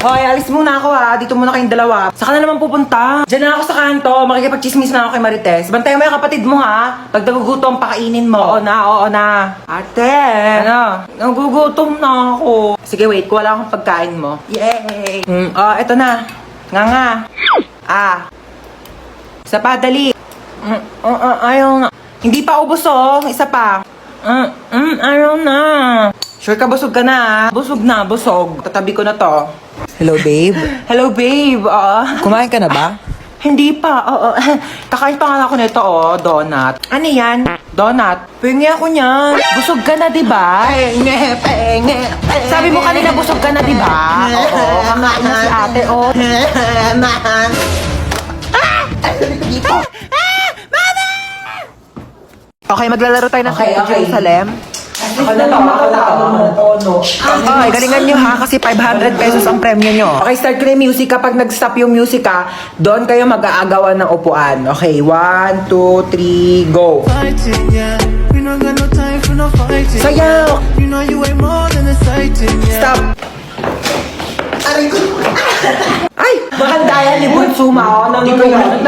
Hoy, alis muna ako dito muna kayong dalawa. Saka na naman pupunta. Diyan na ako sa kanto, makikipag-chismis na ako kay Marites. Bantayan mo yung kapatid mo Pag nagugutom, pakainin mo. Oo na. Ate! Ano? Nagugutom na ako. Sige, wait, wala akong pagkain mo. Yay! Eto na. Nga. Isa pa, dali. Ayaw na. Hindi pa ubos Isa pa. Ayaw na. Sure ka, busog ka na Busog na, busog. Tatabi ko na to. Hello, babe. Hello, babe. Kumain ka na ba? Hindi pa. Kakain pa nga ako nito, donut. Ano yan? Donut. Pengi ako niyan. Busog ka na, diba? Penge. Sabi mo kanina busog ka na, diba? Oo, kakain na si ate, Okay, maglalaro tayo ng Jerusalem. Ako na to. Okay, galingan nyo kasi 500 pesos ang premyo nyo. Okay, start ko na yung music. Kapag nag-stop yung music doon kayo mag-aagawan ng upuan. Okay, 1, 2, 3, go. Sayaw! Stop! Ay! Maganda yan ni Bunsuma Hindi ko yan.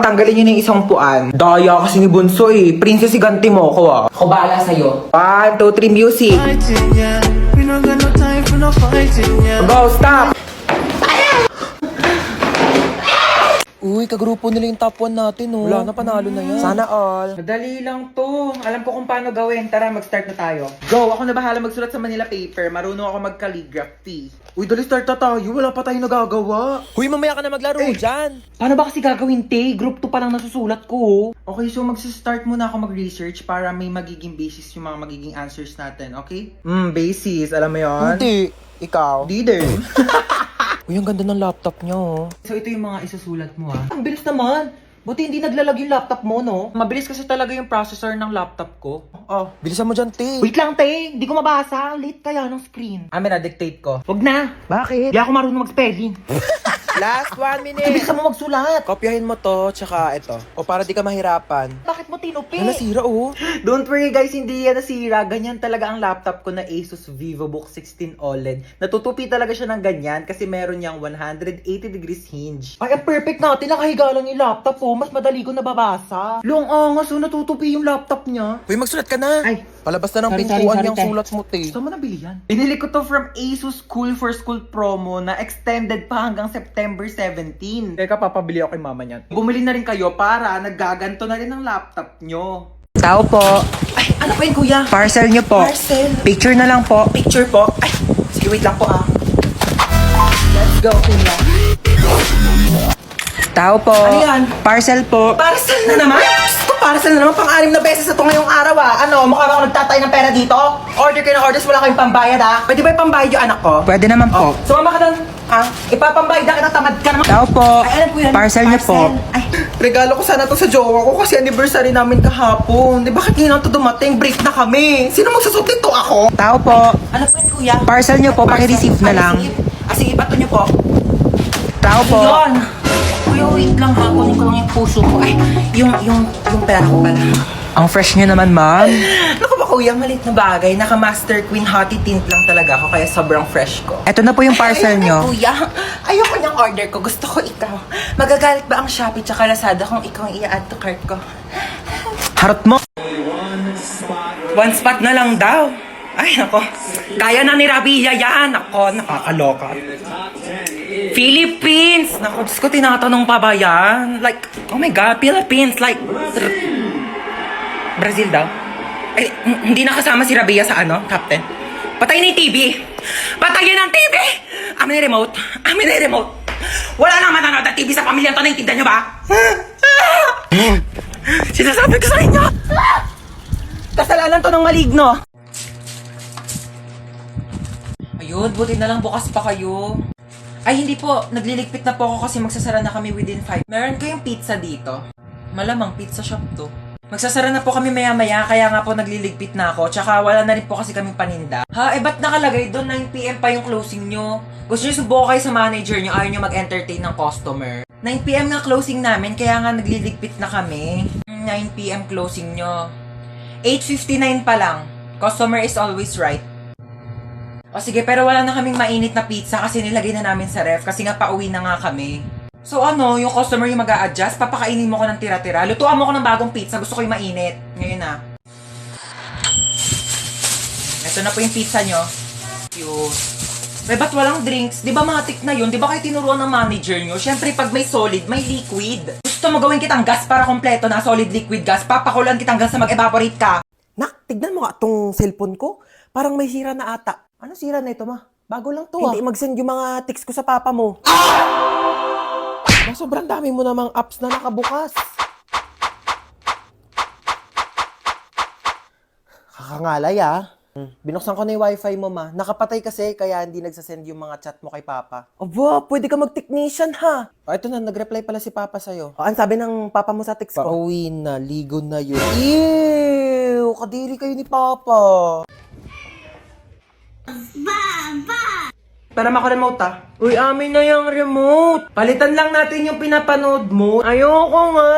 Tanggalin nyo na yung isang puan. Daya kasi ni Bunso Princess, iganti mo ako Ako bahala sa'yo. 1, 2, 3, music. Go, stop! Uy, kagrupo nila yung top 1 natin, Wala na, panalo na yan. Sana all. Madali lang to. Alam ko kung paano gawin. Tara, mag-start na tayo. Go! Ako na bahala magsulat sa Manila paper. Marunong ako mag-calligraphy. Uy, dali start na tayo. Wala pa tayong nagagawa. Huy, mamaya ka na maglaro dyan. Paano ba kasi gagawin, te? Group 2 pa lang nasusulat ko. Okay, so mag-start muna ako mag-research para may magiging basis yung mga magiging answers natin, okay? Basis. Alam mo yon? Hindi. Ikaw. Leader. Uy, ang ganda ng laptop niyo, So ito yung mga isusulat mo Ang bilis naman. Buti hindi naglalag yung laptop mo, no? Mabilis kasi talaga yung processor ng laptop ko. Bilisan mo dyan, te. Wait lang, te. Hindi ko mabasa. Late kaya ng screen. Na-dictate ko. Wag na. Bakit? Hindi ako marunong mag-spelling. Last 1 minute. Bilisan mo magsulat. Kopyahin mo to, tsaka ito. O para di ka mahirapan. Bakit mo tinupi? Nasira, Don't worry guys, hindi yan nasira. Ganyan talaga ang laptop ko na Asus VivoBook 16 OLED. Natutupi talaga siya ng ganyan kasi meron niyang 180 degrees hinge. Ay, ang perfect natin. Nakahiga lang yung laptop Mas madali ko nababasa. Long angas, natutupi yung laptop niya. Uy, magsulat ka na. Ay, Palabas na ng sorry, pintuan sorry, yung te. sulat mo, te. Saan mo nabili yan? Binili ko to from Asus Cool for School promo na extended pa hanggang September 17. Teka, papabili ako kay mama niyan. Bumili na rin kayo para naggaganto na rin ang laptop nyo. Tao po. Ay, ano po yun, kuya? Parcel niyo po. Parcel. Picture na lang po. Picture po. Ay, sige, wait lang po Let's go, kuya. Tao po. Ano yan? Parcel po. Parcel na naman? Gusto, parcel na naman. Pang-anim na beses na ito ngayong araw Ano, mukha ba ako nagtatay ng pera dito? Order kayo ng orders, wala kayong pambayad Pwede ba yung pambayad yung anak ko? Pwede naman po. Sumama ka doon. Ipapambayad na kita, tamad ka naman. Tao po. Ay, alam ko yan. Parcel niyo po. Ay, regalo ko sana to sa jowa ko kasi anniversary namin kahapon. Di bakit ngayon to dumating? Break na kami. Sino magsusot nito ako? Tao po. Ano po yan, kuya? Parcel niyo po, paki-receive na lang. Sige, bato niyo po. Tao po. Yun. Kuya, wait lang kunin ko lang yung puso ko. Ay, yung pera ko pala. Ang fresh niyo naman, ma'am. Naku ba, kuya, malit na bagay. Naka-Master Queen Hottie Tint lang talaga ako kaya sobrang fresh ko. Ito na po yung parcel Ay, niyo. kuya, ayoko niyang order ko. Gusto ko ikaw. Magagalit ba ang Shopee tsaka Lazada kung ikaw ang i-add to cart ko? Harot mo. One spot na lang daw. Ay, nako. Kaya na ni Rabia yan. Nako, nakakaloka. Philippines! Naku, Diyos ko, tinatanong pa ba yan? Like, oh my God, Philippines, like, Brazil daw? Ay, hindi nakasama si Rabia sa top 10. Patayin na yung TV! Patayin ang TV! Amin na remote. Amin na remote. Wala naman nanonood ng TV sa pamilya to, naiintindihan nyo ba? Sinasabi ko sa inyo! Kasalanan to ng maligno. Ayun, buti na lang bukas pa kayo. Ay, hindi po. Nagliligpit na po ako kasi magsasara na kami within 5. Meron kayong pizza dito? Malamang pizza shop to. Magsasara na po kami maya-maya, kaya nga po nagliligpit na ako. Tsaka wala na rin po kasi kaming paninda. Ha? Ba't nakalagay doon 9 PM pa yung closing nyo? Gusto nyo subukan kayo sa manager nyo, ayaw nyo mag-entertain ng customer. 9 PM nga closing namin, kaya nga nagliligpit na kami. 9 PM closing nyo. 8:59 pa lang. Customer is always right. O sige, pero wala na kaming mainit na pizza kasi nilagay na namin sa ref kasi nga pauwi na nga kami. So ano, yung customer yung mag-a-adjust, papakainin mo ko ng tira-tira. Lutuan mo ko ng bagong pizza, gusto ko yung mainit. Ngayon na. Ito na po yung pizza nyo. Cute. Eh, ba't walang drinks? Di ba matik na yun? Di ba kayo tinuruan ng manager nyo? Siyempre, pag may solid, may liquid. Gusto mo gawin kitang gas para kompleto na solid liquid gas? Papakulan kitang gas na mag-evaporate ka. Nak, tignan mo nga tong cellphone ko. Parang may sira na ata. Ano sira na ito, ma? Bago lang to, Hindi mag-send yung mga text ko sa papa mo. Ma, sobrang dami mo namang apps na nakabukas. Kakangalay, Binuksan ko na yung wifi mo, ma. Nakapatay kasi, kaya hindi nagsasend yung mga chat mo kay papa. Aba, pwede ka mag-technician, ha? O, ito na, nag-reply pala si papa sa'yo. O, ang sabi ng papa mo sa text ko? Pauwi na, ligo na yun. Ew! Kadiri kayo ni papa. Para mako-remote, Uy, amin na yung remote. Palitan lang natin yung pinapanood mo. Ayoko nga.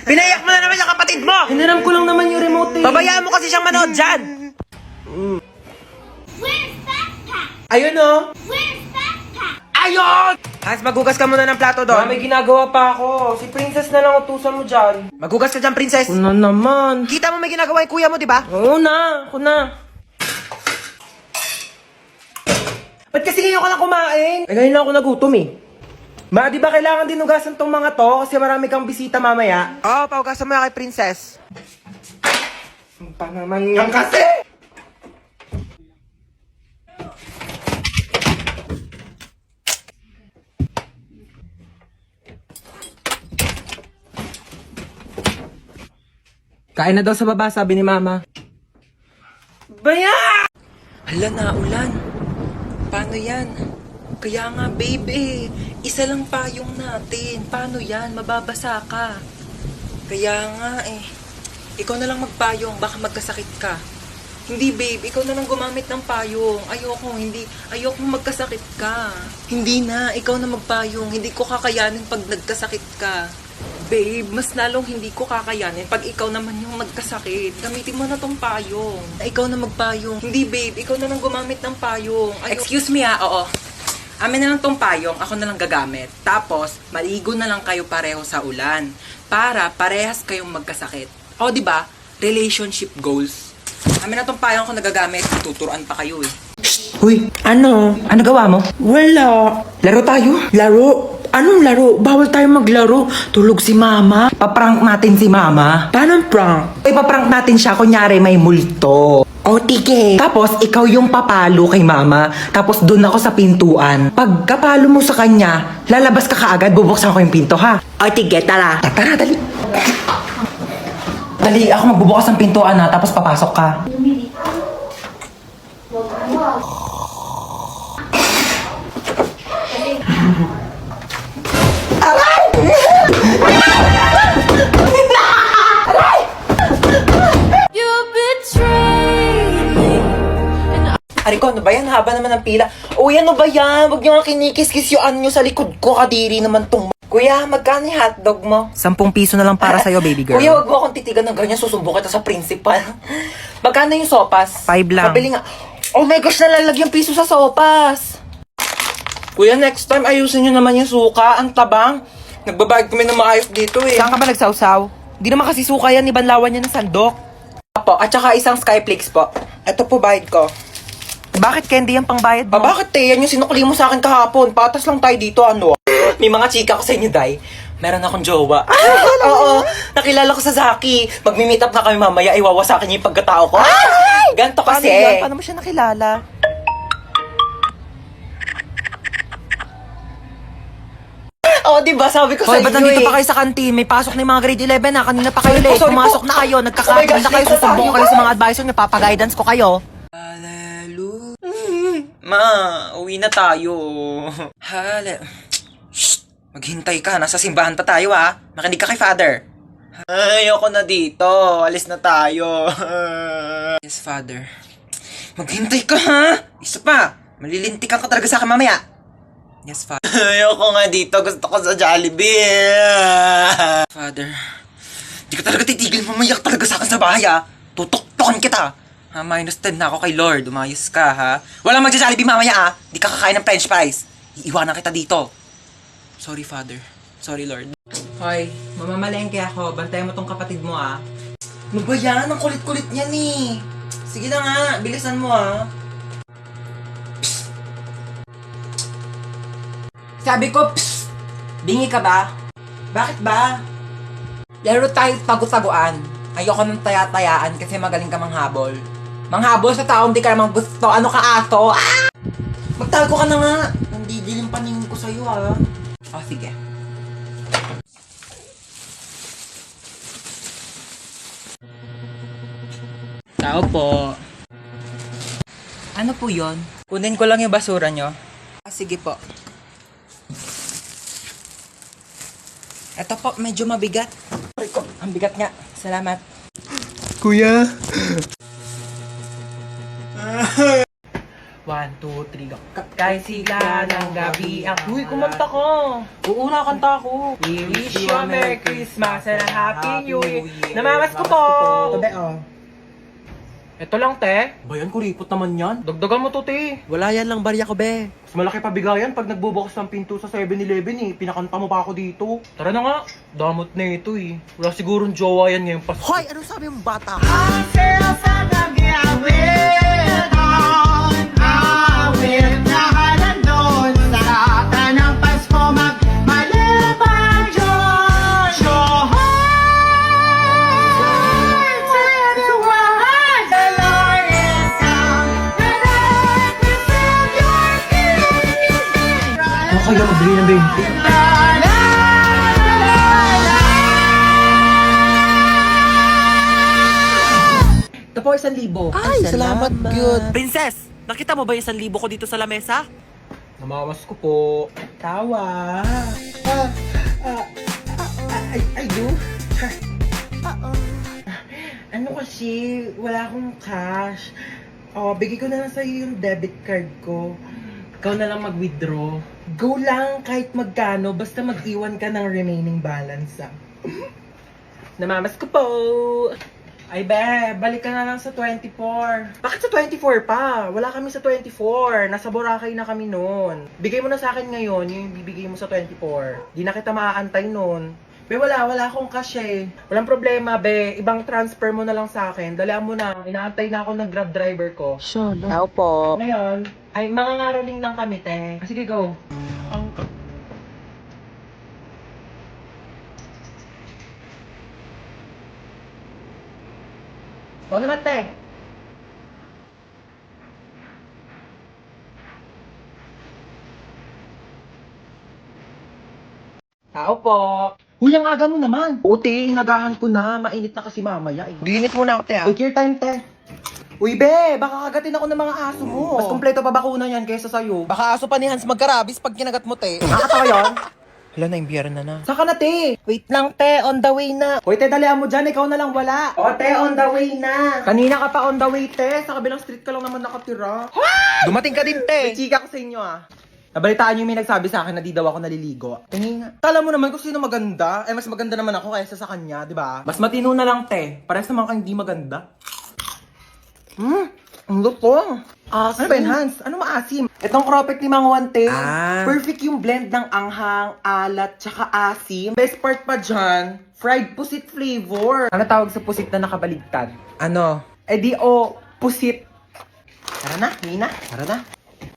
Pinayak mo na naman yung kapatid mo! Hiniram ko lang naman yung remote, Babayaan mo kasi siyang manood dyan! Ayun, Ayun! Hans, maghugas ka muna ng plato doon. May ginagawa pa ako. Si Princess na lang utusan mo dyan. Maghugas ka dyan, princess. Ano naman? Kita mo may ginagawa yung kuya mo, di ba? Oo na, ako na. Ba't kasi ngayon ka lang kumain? Eh, ngayon lang ako nagutom Ma, di ba kailangan din hugasan tong mga to? Kasi marami kang bisita mamaya. Oo, pahugasan mo na kay princess. Pa naman yan kasi! Kain na daw sa baba, sabi ni mama. Baya! Hala na, ulan. Paano yan? Kaya nga, babe, isa lang payong natin. Paano yan? Mababasa ka. Kaya nga, ikaw na lang magpayong, baka magkasakit ka. Hindi, babe, ikaw na lang gumamit ng payong. Ayoko magkasakit ka. Hindi na, ikaw na magpayong. Hindi ko kakayanin pag nagkasakit ka. Babe, mas lalong hindi ko kakayanin pag ikaw naman yung magkasakit. Gamitin mo na tong payong. Ikaw na magpayong. Hindi, babe, ikaw na lang gumamit ng payong. Excuse me, oo. Amin na lang tong payong, ako na lang gagamit. Tapos, maligo na lang kayo pareho sa ulan. Para parehas kayong magkasakit. O, di ba? Relationship goals. Amin na tong payong ko nagagamit. Tuturuan pa kayo Uy, ano? Ano gawa mo? Wala. Laro tayo? Laro? Anong laro? Bawal tayo maglaro. Tulog si mama. Paprank natin si mama. Paano prank? Ipaprank natin siya, kunyari may multo. O, tige. Tapos, ikaw yung papalo kay mama. Tapos, doon ako sa pintuan. Pag kapalo mo sa kanya, lalabas ka kaagad, bubuksan ko yung pinto, ha? O, tige, tara. Tara, dali. Dali, ako magbubukas ng pintuan, ha? Tapos, papasok ka. Ariko, ano ba yan? Haba naman ng pila. Uy, ano ba yan? Huwag niyo nga kinikis-kis yung ano nyo sa likod ko. Kadiri naman tong... Kuya, magkano yung hotdog mo? 10 piso na lang para sa'yo, baby girl. Kuya, wag mo akong titigan ng ganyan. Susumbong kita sa principal. Magkano yung sopas? 5 lang. Pabili nga. Oh my gosh, nalalagyan piso sa sopas. Kuya, next time ayusin nyo naman yung suka. Ang tabang. Nagbabayad kami ng maayos dito Saan ka ba nagsawsaw? Di naman kasi suka yan, ibanlawan niya ng sandok. Po, at saka isang Skyflix po. Ito po bayad ko. Bakit candy yan pangbayad mo? Bakit Yan yung sinukli mo sa akin kahapon. Patas lang tayo dito, ano? May mga chika ko sa inyo, Day. Meron akong jowa. Oo, nakilala ko sa Zaki. Magmi-meet up na kami mamaya, iwawasakin niya yung pagkatao ko. Ganto Paano kasi. yan? Paano mo siya nakilala? Oo, diba? Sabi ko sa Hoy, inyo ba't nandito pa kayo sa kantin? May pasok na yung mga grade 11 na. Kanina pa kayo Sorry po, late. sorry Pumasok po. na kayo. Oh my Nagkakaroon gosh, na kayo. late na Susumbong ko tayo. kayo sa mga advisor niyo. Papaguidance ko kayo. Ma, uwi na tayo. Shh! Maghintay ka. Nasa simbahan pa tayo, ha? Makinig ka kay Father. Ayoko na dito. Alis na tayo. Yes, Father. Maghintay ka, ha? Isa pa. Malilintikan ka talaga sa akin mamaya. Yes, Father. Ayoko nga dito. Gusto ko sa Jollibee. Father. Di ka talaga titigil. Mamayak talaga sa akin sa bahay, ha? Tutok-tokan kita. Ha, minus 10 na ako kay Lord. Umayos ka, ha? Walang magja-Jollibee mamaya, ah. Di ka kakain ng french fries. Iiwanan kita dito. Sorry, Father. Sorry, Lord. Hoy, mamamalengke ako. Bantayan mo tong kapatid mo, ah. Ano ba yan? Ang kulit-kulit niyan, eh. Sige na nga. Bilisan mo, ah. Sabi ko, psst! Bingi ka ba? Bakit ba? Laro tayo tago-taguan. Ayoko nang taya-tayaan kasi magaling ka manghabol. Manghabol sa taong di ka namang gusto. Ano ka, aso? Ah! Magtago ka na nga. Nandidilim paningin ko sa'yo, ah. Oh, sige. Tao po. Ano po yon? Kunin ko lang yung basura nyo. Ah, sige po. Ito po, medyo mabigat. Aray ko, ang bigat nga. Salamat. Kuya! 1, 2, 3, go. Kahit sila ng gabi ang... Uy, kumanta ka! Oo, nakakanta ako. We wish you a Merry Christmas and a Happy New Year. Namamas ko po! Tabi, oh. Ito lang, te. Bayan, kuripot naman yan. Dagdagan mo to, te. Wala yan lang, barya ko, be. Mas malaki pa bigayan pag nagbubukas ng pinto sa 7-Eleven, eh. Pinakanta mo pa ako dito. Tara na nga. Damot na ito, eh. Wala sigurong jowa yan ngayong Pasko. Hoy, anong sabi mong bata? Kaya mabili ng 20. Ito po, 1,000. Ay, salamat, good. Princess, nakita mo ba yung 1,000 ko dito sa lamesa? Namamas ko po. Tawa. I do? Ano kasi, wala akong cash. Oh, bigay ko na lang sa'yo yung debit card ko. Ikaw na lang mag-withdraw. Go lang kahit magkano, basta mag-iwan ka ng remaining balance. Namamas ko po. Ay be, balik ka na lang sa 24. Bakit sa 24 pa? Wala kami sa 24. Nasa Boracay na kami noon. Bigay mo na sa akin ngayon, yung bibigay mo sa 24. Di na kita maaantay noon. Be, wala akong cash eh. Walang problema, be. Ibang transfer mo na lang sa akin. Dalihan mo na. Inaantay na ako ng Grab driver ko. Sure. Tao po. Ngayon, ay mga ngaraling lang kami, te. Sige, go. Oo naman, te. Tao po. Uy, ang aga mo naman. Oo, te. Inagahan ko na. Mainit na kasi mamaya eh. Dinit muna ako, te, ah. Uy, clear time, te. Uy, be, baka kagatin ako ng mga aso mo. Mas kompleto pa bakuna yan kaysa sa'yo. Baka aso pa ni Hans magkarabis pag kinagat mo, te. Nakakatawa yun? Hala, na-imbiyara na. Saka na, te. Wait lang, te. On the way na. Hoy, te, dalihan mo dyan. Ikaw na lang wala. O, te, on the way na. Kanina ka pa on the way, te. Sa kabilang street ka lang naman nakatira. Dumating ka din, May te. chika ko sa inyo, ah. Nabalitaan niyo may nagsabi sa akin na di daw ako naliligo. Tingin nga. Kala mo naman kung sino maganda. Eh, mas maganda naman ako kaysa sa kanya, di ba? Mas matino na lang, te. Parehas naman kang hindi maganda. Ang luto. Asim. Ano ba yun, Hans? Ano maasim? Itong cropek ni Mang Juan, te. Perfect yung blend ng anghang, alat, tsaka asim. Best part pa dyan, fried pusit flavor. Ano tawag sa pusit na nakabaligtad? Ano? Eh di pusit. Tara na, Nina. Tara na.